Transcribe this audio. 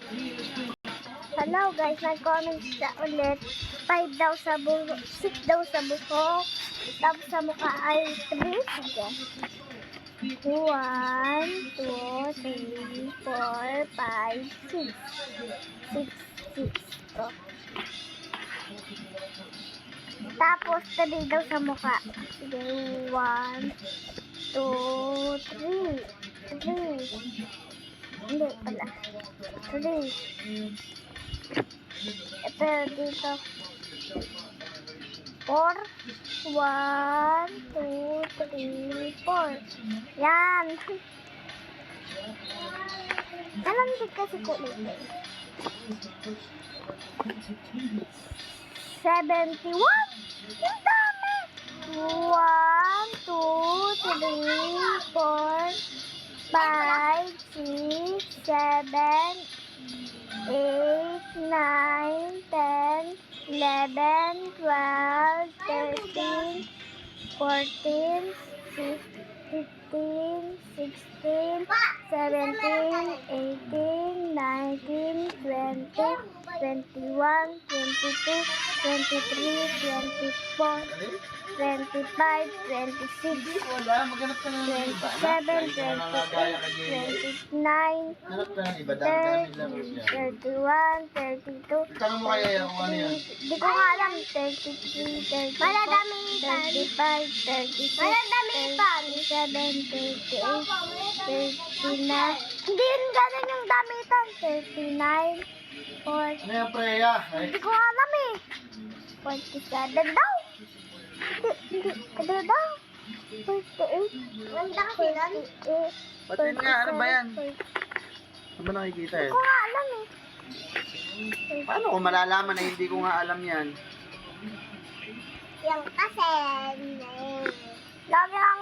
Hello guys, nag-comment siya ulit. 5 daw sa buhok, 6 daw sa buhok. Tapos sa mukha ay 3. Sige. 1, 2, 3, 4, 5, 6. 6. Oh. Tapos 3 daw sa mukha. Sige, 1, 2, 3. 3. Hindi pala. 3. Ito dito. 4. 1, 2, 3, 4. Yan. Alam din kasi kulit. 71. Yung dami. 1, 2, 3, 4, 5, 6, 7, 8, 9, 10, 11, 12, 13, 14, 15, 16, 17, 18, 19, 20, 21, 22, 23, 24, 25, 26, 27, 28, 29, 30, 31, 32, Tanong mo kaya kung ano yan? Hindi ko nga alam. 33, 34, 35, 36, 37, 38, 39. Hindi yun ganun yung damitan. 39, 40. Ano yung preya? Hindi ko alam eh. 47 daw. Hindi. Ano daw? 48. Ganda kasi lang. Batin nga, ano ba yan? Ano ba nakikita Hindi eh? ko nga alam eh. Paano ko malalaman na hindi ko nga alam yan? Yung kasi, lagi lang